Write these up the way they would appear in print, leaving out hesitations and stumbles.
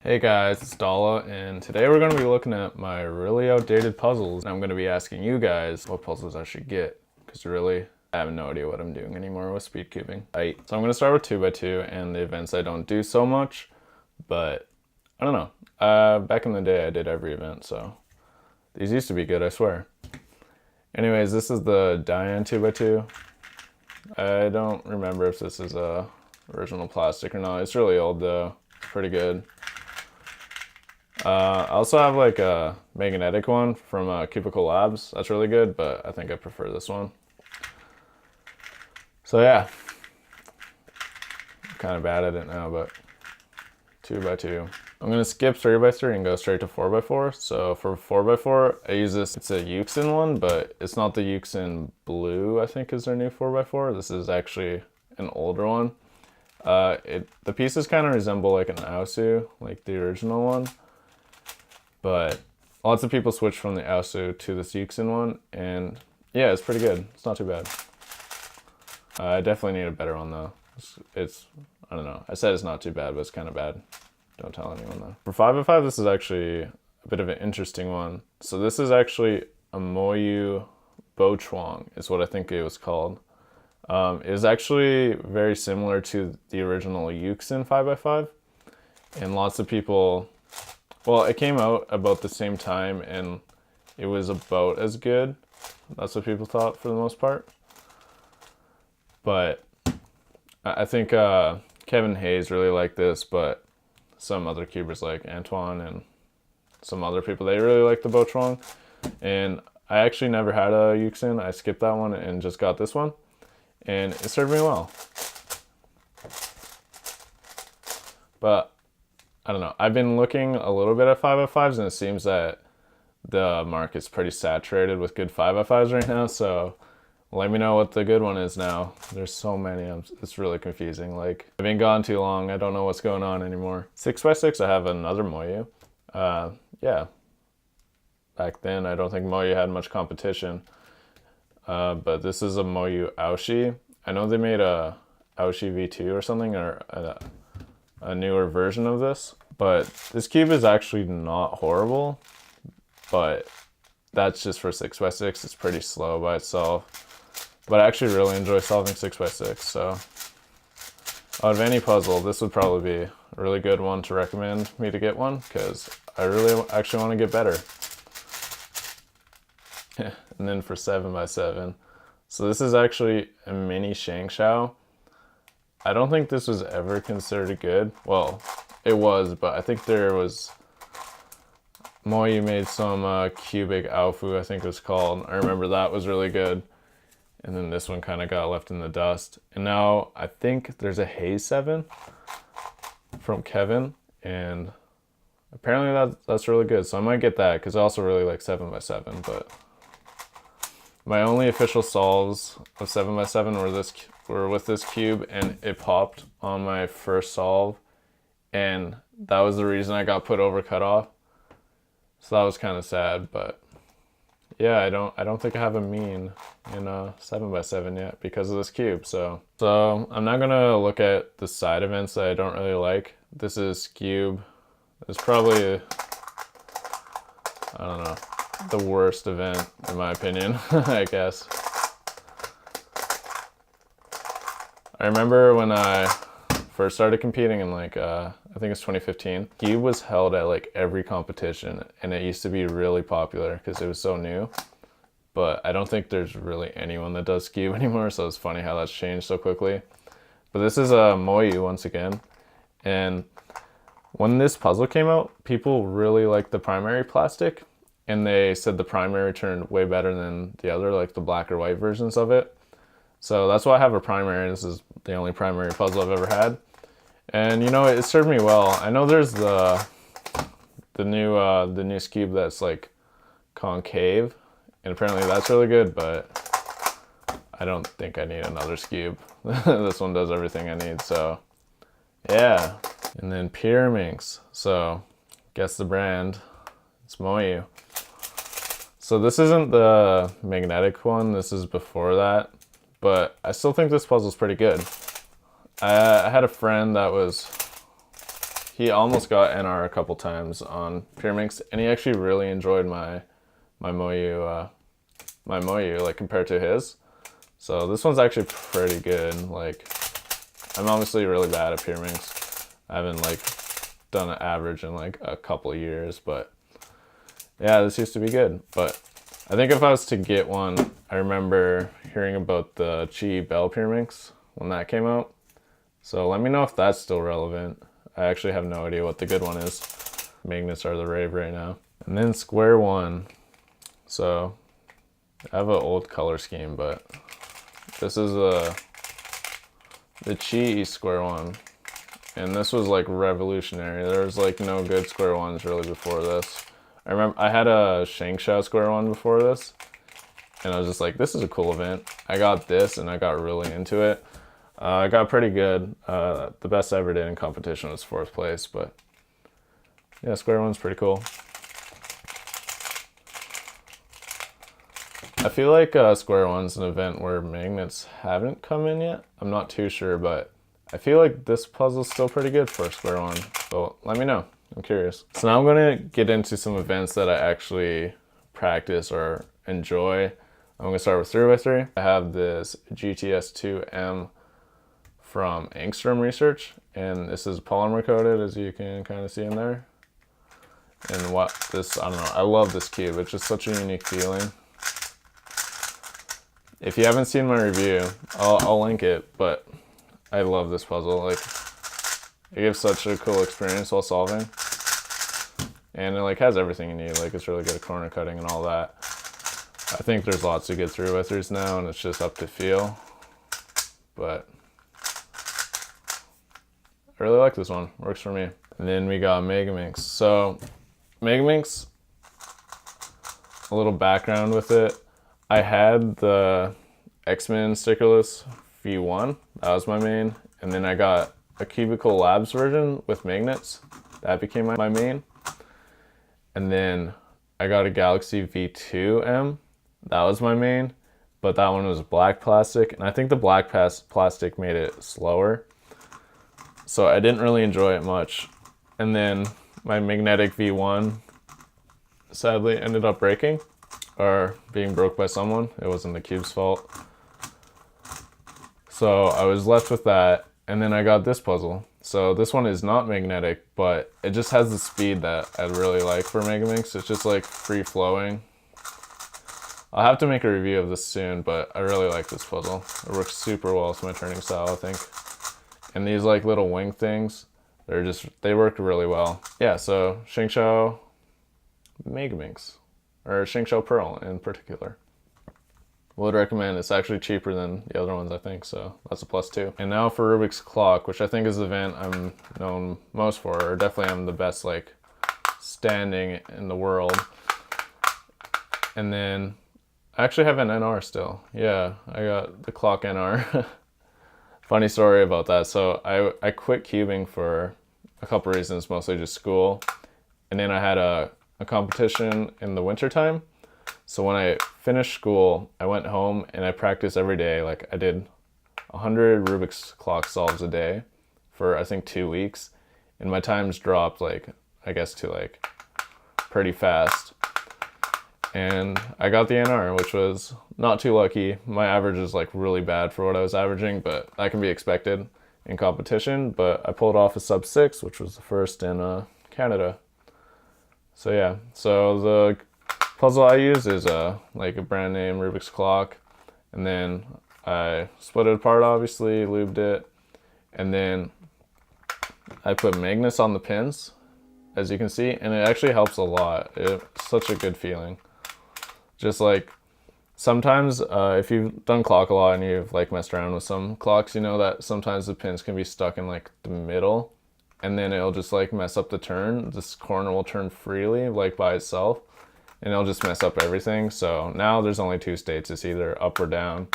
Hey guys, it's Dala, and today we're going to be looking at my really outdated puzzles. And I'm going to be asking you guys what puzzles I should get, because really, I have no idea what I'm doing anymore with speed cubing. So I'm going to start with 2x2 and the events I don't do so much, but I don't know. Back in the day I did every event, so these used to be good, I swear. Anyways, this is the Diane 2x2. I don't remember if this is original plastic or not. It's really old though. It's pretty good. I also have like a magnetic one from Cubicle Labs. That's really good, but I think I prefer this one. So yeah, I'm kind of bad at it now, but 2x2. I'm gonna skip 3x3 and go straight to 4x4. So for 4x4, I use this. It's a Euxin one, but it's not the Euxin Blue, I think is their new 4x4. This is actually an older one. The pieces kind of resemble like an Aosu, like the original one. But lots of people switch from the Aosu to this Euxin one, and yeah, it's pretty good. It's not too bad. I definitely need a better one though. I don't know. I said it's not too bad, but it's kind of bad. Don't tell anyone though. For 5x5, this is actually a bit of an interesting one. So this is actually a Moyu Bochuang, is what I think it was called. It was actually very similar to the original Euxin 5x5, and lots of people. Well, it came out about the same time and it was about as good. That's what people thought for the most part. But I think Kevin Hayes really liked this, but some other cubers like Antoine and some other people, they really like the Bochuang. And I actually never had a Euxin. I skipped that one and just got this one. And it served me well. But I don't know. I've been looking a little bit at 5x5s, and it seems that the market's pretty saturated with good 5x5s right now. So let me know what the good one is now. There's so many. It's really confusing. Like, I've been gone too long. I don't know what's going on anymore. 6x6, I have another Moyu. Yeah. Back then, I don't think Moyu had much competition. But this is a Moyu Aoshi. I know they made a Aoshi V2 or something, or a newer version of this, but this cube is actually not horrible, but that's just for 6x6. It's pretty slow by itself, but I actually really enjoy solving 6x6. So out of any puzzle, this would probably be a really good one to recommend me to get one, because I really actually want to get better. And then for 7x7, so this is actually a mini Shangshao. I don't think this was ever considered good. Well, it was, but I think there was... Moyu made some cubic Aofu, I think it was called. I remember that was really good. And then this one kind of got left in the dust. And now I think there's a Haze 7 from Kevin. And apparently that's really good. So I might get that, because I also really like 7x7. But my only official solves of 7x7 were with this cube, and it popped on my first solve, and that was the reason I got put over cutoff. So that was kind of sad, but yeah, I don't think I have a mean in 7x7 yet because of this cube. So I'm not gonna look at the side events that I don't really like. This is cube. It's probably I don't know, the worst event in my opinion. I guess. I remember when I first started competing in like, I think it's 2015, Cube was held at like every competition, and it used to be really popular because it was so new. But I don't think there's really anyone that does Cube anymore, so it's funny how that's changed so quickly. But this is a Moyu once again, and when this puzzle came out, people really liked the primary plastic, and they said the primary turned way better than the other, like the black or white versions of it. So that's why I have a primary. This is the only primary puzzle I've ever had. And you know, it served me well. I know there's the new cube that's like concave, and apparently that's really good, but I don't think I need another cube. This one does everything I need, so yeah. And then Pyraminx. So guess the brand. It's Moyu. So this isn't the magnetic one, this is before that. But I still think this puzzle's pretty good. I had a friend that was he almost got NR a couple times on Pyraminx, and he actually really enjoyed my Moyu, like compared to his. So this one's actually pretty good. Like, I'm obviously really bad at Pyraminx. I haven't like done an average in like a couple of years, but yeah, this used to be good. But I think if I was to get one, I remember hearing about the Chi Bell Pyraminx when that came out. So let me know if that's still relevant. I actually have no idea what the good one is. Magnets are the rave right now. And then Square One. So I have an old color scheme, but this is the Chi Square One. And this was like revolutionary. There was like no good Square Ones really before this. I remember I had a Shangshao Square One before this, and I was just like, this is a cool event. I got this and I got really into it. I got pretty good. The best I ever did in competition was 4th place, but yeah, Square One's pretty cool. I feel like Square One's an event where magnets haven't come in yet. I'm not too sure, but I feel like this puzzle's still pretty good for Square One. So let me know. I'm curious. So now I'm going to get into some events that I actually practice or enjoy. I'm going to start with 3x3. I have this GTS2M from Angstrom Research, and this is polymer coated, as you can kind of see in there. And what this, I don't know, I love this cube. It's just such a unique feeling. If you haven't seen my review, I'll link it, but I love this puzzle. Like, it gives such a cool experience while solving. And it like has everything you need. Like, it's really good at corner cutting and all that. I think there's lots of good 3x3s now, and it's just up to feel. But I really like this one. Works for me. And then we got Megaminx. So Megaminx, a little background with it. I had the X-Men stickerless V1. That was my main. And then I got a Cubicle Labs version with magnets. That became my main. And then I got a Galaxy V2M. That was my main. But that one was black plastic. And I think the black plastic made it slower. So I didn't really enjoy it much. And then my magnetic V1 sadly ended up breaking. Or being broke by someone. It wasn't the cube's fault. So I was left with that, and then I got this puzzle. So this one is not magnetic, but it just has the speed that I really like for Megaminx. It's just like free flowing. I'll have to make a review of this soon, but I really like this puzzle. It works super well with my turning style, I think. And these like little wing things, they work really well. Yeah, so Shangshao Megaminx. Or Shangshao Pearl in particular. Would recommend. It's actually cheaper than the other ones, I think, so that's a plus too. And now for Rubik's Clock, which I think is the event I'm known most for, or definitely I'm the best like standing in the world. And then I actually have an NR still. Yeah, I got the clock NR. Funny story about that. So I quit cubing for a couple reasons, mostly just school. And then I had a competition in the wintertime. So when I finished school, I went home and I practiced every day. Like I did 100 Rubik's Clock solves a day for I think 2 weeks. And my times dropped like, I guess to like pretty fast. And I got the NR, which was not too lucky. My average is like really bad for what I was averaging, but that can be expected in competition. But I pulled off a sub 6, which was the first in Canada. So yeah, so the puzzle I use is like a brand name Rubik's Clock, and then I split it apart, obviously, lubed it, and then I put magnets on the pins, as you can see, and it actually helps a lot. It's such a good feeling. Just like sometimes if you've done clock a lot and you've like messed around with some clocks, you know that sometimes the pins can be stuck in like the middle. And then it'll just like mess up the turn. This corner will turn freely like by itself, and it'll just mess up everything. So now there's only 2 states. It's either up or down.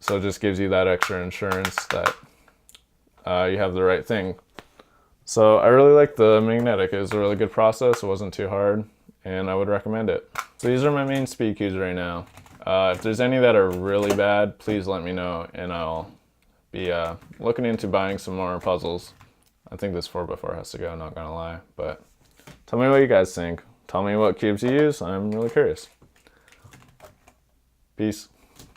So it just gives you that extra insurance that you have the right thing. So I really like the magnetic. It was a really good process. It wasn't too hard, and I would recommend it. So these are my main Speedcubes right now. If there's any that are really bad, please let me know, and I'll be looking into buying some more puzzles. I think this 4x4 has to go, not gonna lie. But tell me what you guys think. Tell me what cubes you use. I'm really curious. Peace.